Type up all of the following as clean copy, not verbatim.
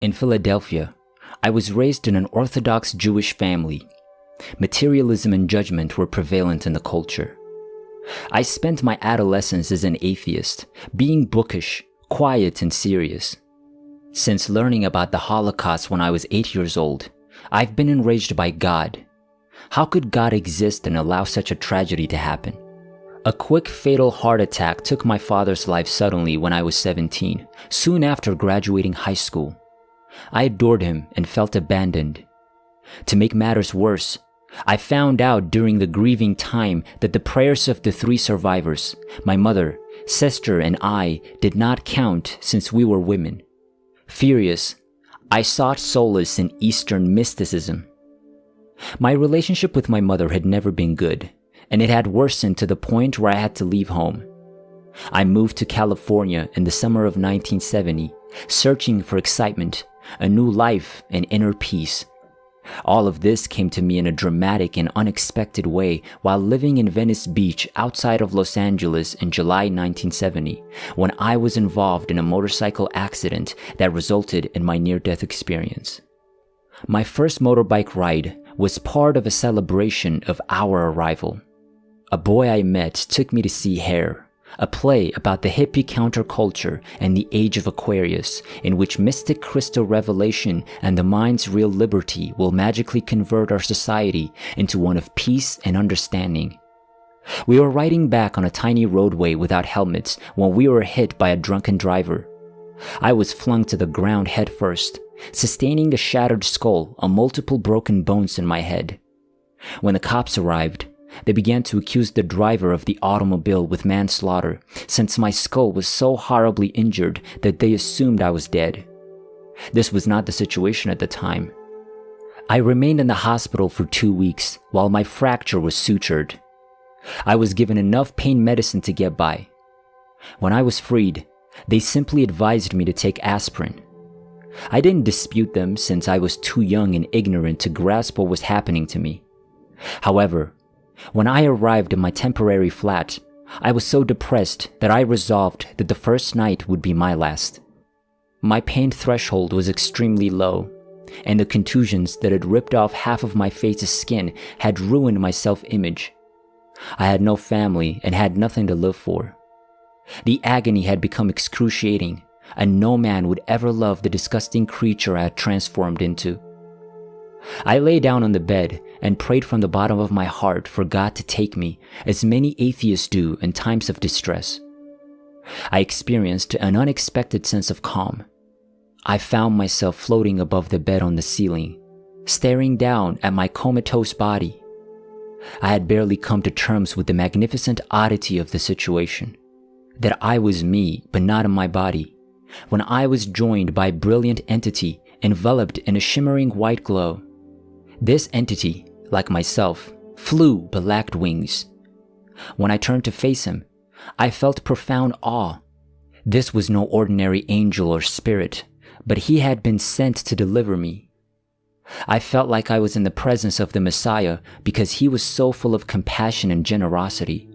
In Philadelphia, I was raised in an Orthodox Jewish family. Materialism and judgment were prevalent in the culture. I spent my adolescence as an atheist, being bookish, quiet, and serious. Since learning about the Holocaust when I was 8 years old, I've been enraged by God. How could God exist and allow such a tragedy to happen? A quick fatal heart attack took my father's life suddenly when I was 17, soon after graduating high school. I adored him and felt abandoned. To make matters worse, I found out during the grieving time that the prayers of the 3 survivors, my mother, sister, and I, did not count since we were women. Furious, I sought solace in Eastern mysticism. My relationship with my mother had never been good, and it had worsened to the point where I had to leave home. I moved to California in the summer of 1970, searching for excitement, a new life, and inner peace. All of this came to me in a dramatic and unexpected way while living in Venice Beach outside of Los Angeles in July 1970, when I was involved in a motorcycle accident that resulted in my near-death experience. My first motorbike ride was part of a celebration of our arrival. A boy I met took me to see Hair, a play about the hippie counterculture and the age of Aquarius, in which mystic crystal revelation and the mind's real liberty will magically convert our society into one of peace and understanding. We were riding back on a tiny roadway without helmets when we were hit by a drunken driver. I was flung to the ground head first, sustaining a shattered skull and multiple broken bones in my head. When the cops arrived, they began to accuse the driver of the automobile with manslaughter, since my skull was so horribly injured that they assumed I was dead. This was not the situation at the time. I remained in the hospital for 2 weeks while my fracture was sutured. I was given enough pain medicine to get by. When I was freed, they simply advised me to take aspirin. I didn't dispute them since I was too young and ignorant to grasp what was happening to me. However, when I arrived in my temporary flat, I was so depressed that I resolved that the first night would be my last. My pain threshold was extremely low, and the contusions that had ripped off half of my face's skin had ruined my self-image. I had no family and had nothing to live for. The agony had become excruciating, and no man would ever love the disgusting creature I had transformed into. I lay down on the bed and prayed from the bottom of my heart for God to take me, as many atheists do in times of distress. I experienced an unexpected sense of calm. I found myself floating above the bed on the ceiling, staring down at my comatose body. I had barely come to terms with the magnificent oddity of the situation, that I was me but not in my body, when I was joined by a brilliant entity enveloped in a shimmering white glow. This entity, like myself, flew but lacked wings. When I turned to face him, I felt profound awe. This was no ordinary angel or spirit, but he had been sent to deliver me. I felt like I was in the presence of the Messiah because he was so full of compassion and generosity.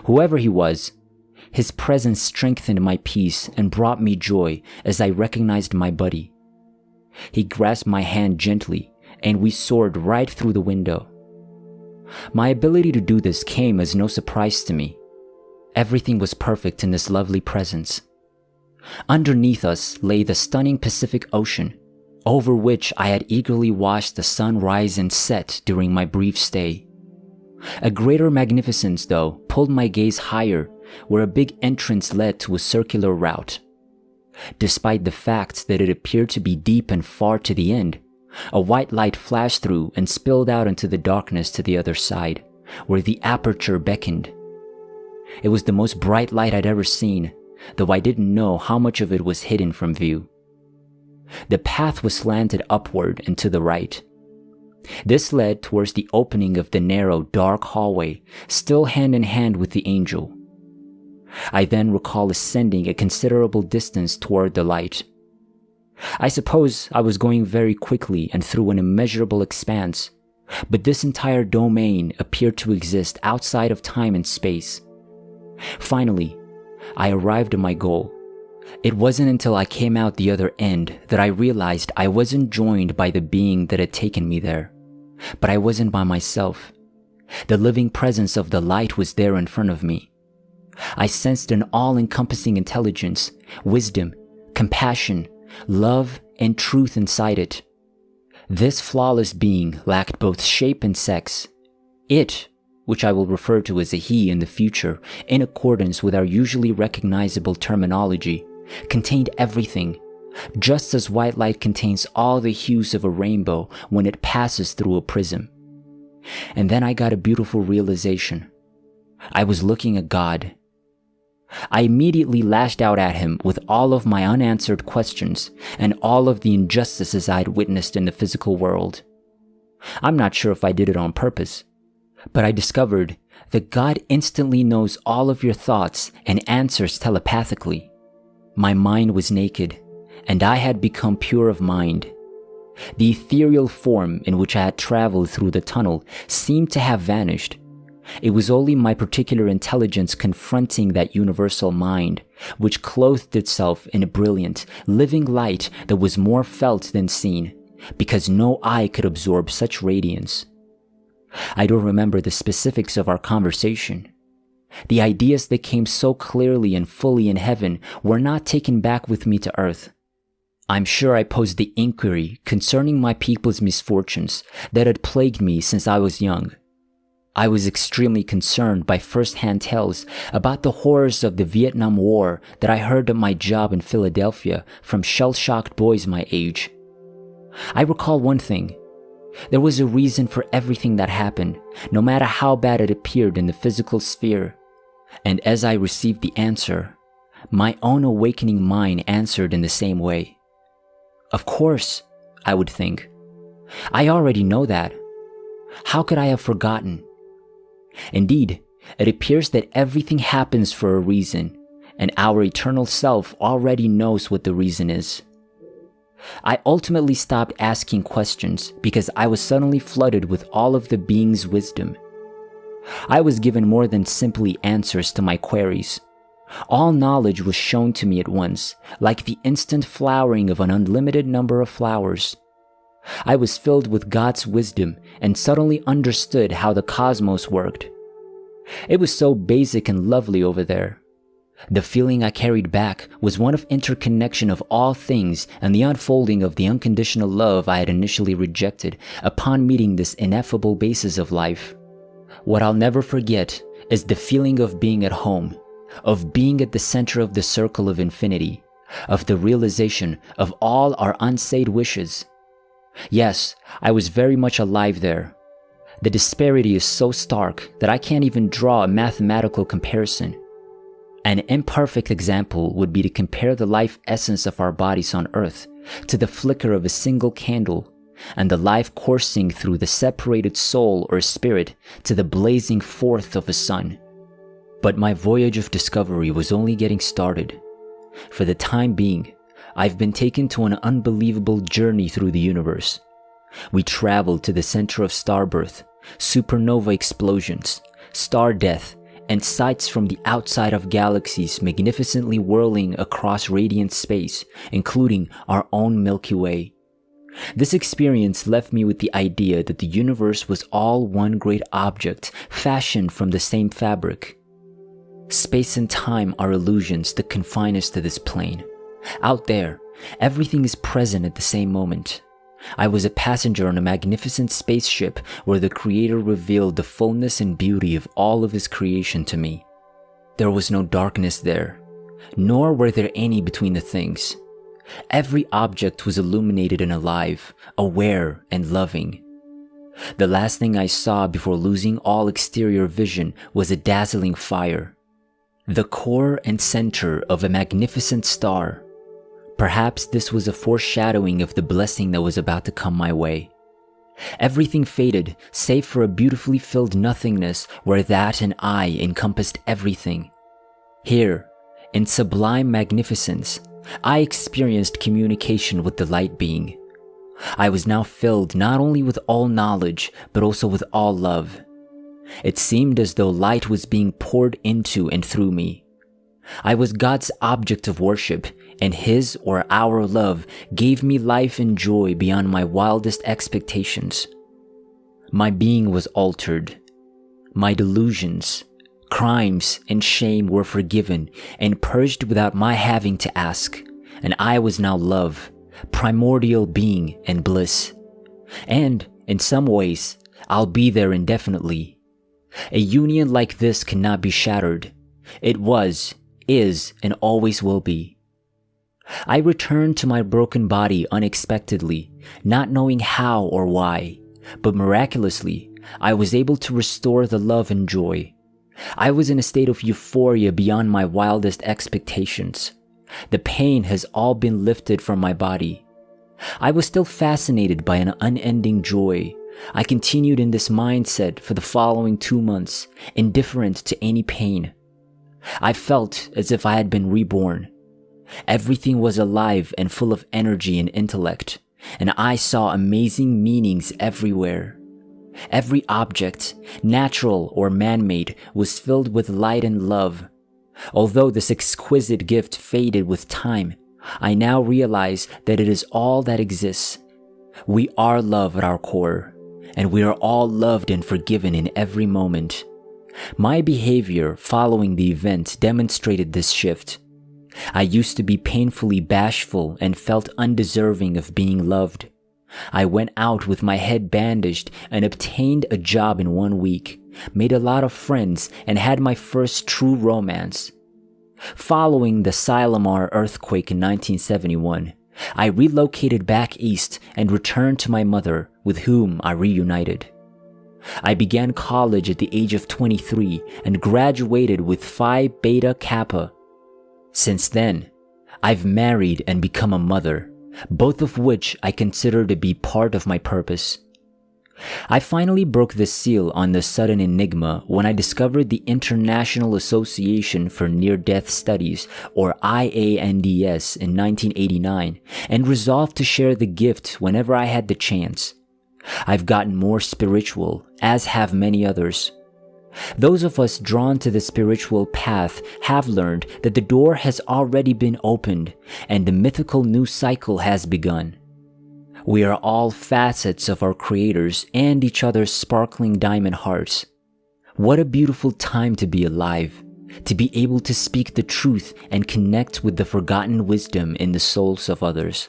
Whoever he was, his presence strengthened my peace and brought me joy as I recognized my buddy. He grasped my hand gently, and we soared right through the window. My ability to do this came as no surprise to me. Everything was perfect in this lovely presence. Underneath us lay the stunning Pacific Ocean, over which I had eagerly watched the sun rise and set during my brief stay. A greater magnificence, though, pulled my gaze higher, where a big entrance led to a circular route. Despite the fact that it appeared to be deep and far to the end, a white light flashed through and spilled out into the darkness to the other side, where the aperture beckoned. It was the most bright light I'd ever seen, though I didn't know how much of it was hidden from view. The path was slanted upward and to the right. This led towards the opening of the narrow, dark hallway, still hand in hand with the angel. I then recall ascending a considerable distance toward the light. I suppose I was going very quickly and through an immeasurable expanse, but this entire domain appeared to exist outside of time and space. Finally, I arrived at my goal, It wasn't until I came out the other end that I realized I wasn't joined by the being that had taken me there. But I wasn't by myself. The living presence of the light was there in front of me. I sensed an all-encompassing intelligence, wisdom, compassion, love, and truth inside it. This flawless being lacked both shape and sex. It, which I will refer to as a he in the future, in accordance with our usually recognizable terminology, contained everything, just as white light contains all the hues of a rainbow when it passes through a prism. And then I got a beautiful realization. I was looking at God. I immediately lashed out at him with all of my unanswered questions and all of the injustices I'd witnessed in the physical world. I'm not sure if I did it on purpose, but I discovered that God instantly knows all of your thoughts and answers telepathically. My mind was naked, and I had become pure of mind. The ethereal form in which I had traveled through the tunnel seemed to have vanished. It was only my particular intelligence confronting that universal mind, which clothed itself in a brilliant, living light that was more felt than seen, because no eye could absorb such radiance. I don't remember the specifics of our conversation. The ideas that came so clearly and fully in heaven were not taken back with me to earth. I'm sure I posed the inquiry concerning my people's misfortunes that had plagued me since I was young. I was extremely concerned by first-hand tales about the horrors of the Vietnam War that I heard at my job in Philadelphia from shell-shocked boys my age. I recall one thing. There was a reason for everything that happened, no matter how bad it appeared in the physical sphere. And as I received the answer, my own awakening mind answered in the same way. Of course, I would think. I already know that. How could I have forgotten? Indeed, it appears that everything happens for a reason, and our eternal self already knows what the reason is. I ultimately stopped asking questions because I was suddenly flooded with all of the being's wisdom. I was given more than simply answers to my queries. All knowledge was shown to me at once, like the instant flowering of an unlimited number of flowers. I was filled with God's wisdom and suddenly understood how the cosmos worked. It was so basic and lovely over there. The feeling I carried back was one of interconnection of all things and the unfolding of the unconditional love I had initially rejected upon meeting this ineffable basis of life. What I'll never forget is the feeling of being at home, of being at the center of the circle of infinity, of the realization of all our unsaid wishes. Yes, I was very much alive there. The disparity is so stark that I can't even draw a mathematical comparison. An imperfect example would be to compare the life essence of our bodies on Earth to the flicker of a single candle, and the life coursing through the separated soul or spirit to the blazing forth of a sun. But my voyage of discovery was only getting started. For the time being, I've been taken to an unbelievable journey through the universe. We traveled to the center of starbirth, supernova explosions, star death, and sights from the outside of galaxies magnificently whirling across radiant space, including our own Milky Way. This experience left me with the idea that the universe was all one great object fashioned from the same fabric. Space and time are illusions that confine us to this plane. Out there, everything is present at the same moment. I was a passenger on a magnificent spaceship where the Creator revealed the fullness and beauty of all of His creation to me. There was no darkness there, nor were there any between the things. Every object was illuminated and alive, aware and loving. The last thing I saw before losing all exterior vision was a dazzling fire, the core and center of a magnificent star. Perhaps this was a foreshadowing of the blessing that was about to come my way. Everything faded, save for a beautifully filled nothingness where that and I encompassed everything. Here, in sublime magnificence, I experienced communication with the light being. I was now filled not only with all knowledge, but also with all love. It seemed as though light was being poured into and through me. I was God's object of worship, and his or our love gave me life and joy beyond my wildest expectations. My being was altered. My delusions, crimes, and shame were forgiven and purged without my having to ask, and I was now love, primordial being, and bliss. And, in some ways, I'll be there indefinitely. A union like this cannot be shattered. It was, is, and always will be. I returned to my broken body unexpectedly, not knowing how or why, but miraculously, I was able to restore the love and joy. I was in a state of euphoria beyond my wildest expectations. The pain has all been lifted from my body. I was still fascinated by an unending joy. I continued in this mindset for the following 2 months, indifferent to any pain. I felt as if I had been reborn. Everything was alive and full of energy and intellect, and I saw amazing meanings everywhere. Every object, natural or man-made, was filled with light and love. Although this exquisite gift faded with time, I now realize that it is all that exists. We are love at our core, and we are all loved and forgiven in every moment. My behavior following the event demonstrated this shift. I used to be painfully bashful and felt undeserving of being loved. I went out with my head bandaged and obtained a job in 1 week, made a lot of friends, and had my first true romance. Following the Silomar earthquake in 1971, I relocated back east and returned to my mother, with whom I reunited. I began college at the age of 23 and graduated with Phi Beta Kappa. Since then, I've married and become a mother, both of which I consider to be part of my purpose. I finally broke the seal on the sudden enigma when I discovered the International Association for Near-Death Studies, or IANDS, in 1989, and resolved to share the gift whenever I had the chance. I've gotten more spiritual, as have many others. Those of us drawn to the spiritual path have learned that the door has already been opened and the mythical new cycle has begun. We are all facets of our creators and each other's sparkling diamond hearts. What a beautiful time to be alive, to be able to speak the truth and connect with the forgotten wisdom in the souls of others.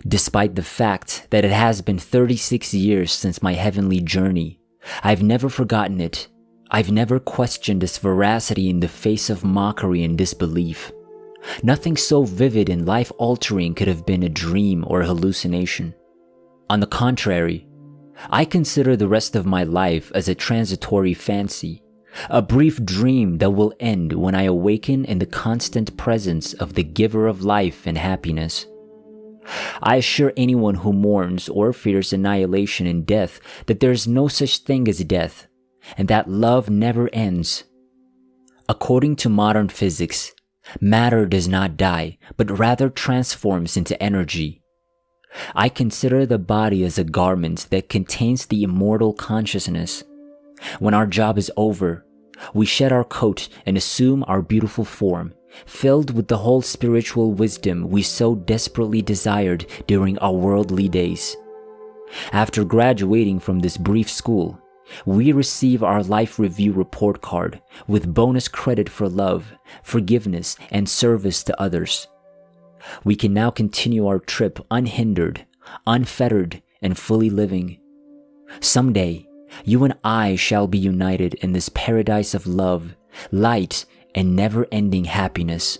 Despite the fact that it has been 36 years since my heavenly journey, I've never forgotten it. I've never questioned its veracity in the face of mockery and disbelief. Nothing so vivid and life-altering could have been a dream or a hallucination. On the contrary, I consider the rest of my life as a transitory fancy, a brief dream that will end when I awaken in the constant presence of the giver of life and happiness. I assure anyone who mourns or fears annihilation and death that there is no such thing as death, and that love never ends. According to modern physics, matter does not die, but rather transforms into energy. I consider the body as a garment that contains the immortal consciousness. When our job is over, we shed our coat and assume our beautiful form, filled with the whole spiritual wisdom we so desperately desired during our worldly days. After graduating from this brief school, we receive our life review report card with bonus credit for love, forgiveness, and service to others. We can now continue our trip unhindered, unfettered, and fully living. Someday, you and I shall be united in this paradise of love, light, and never-ending happiness.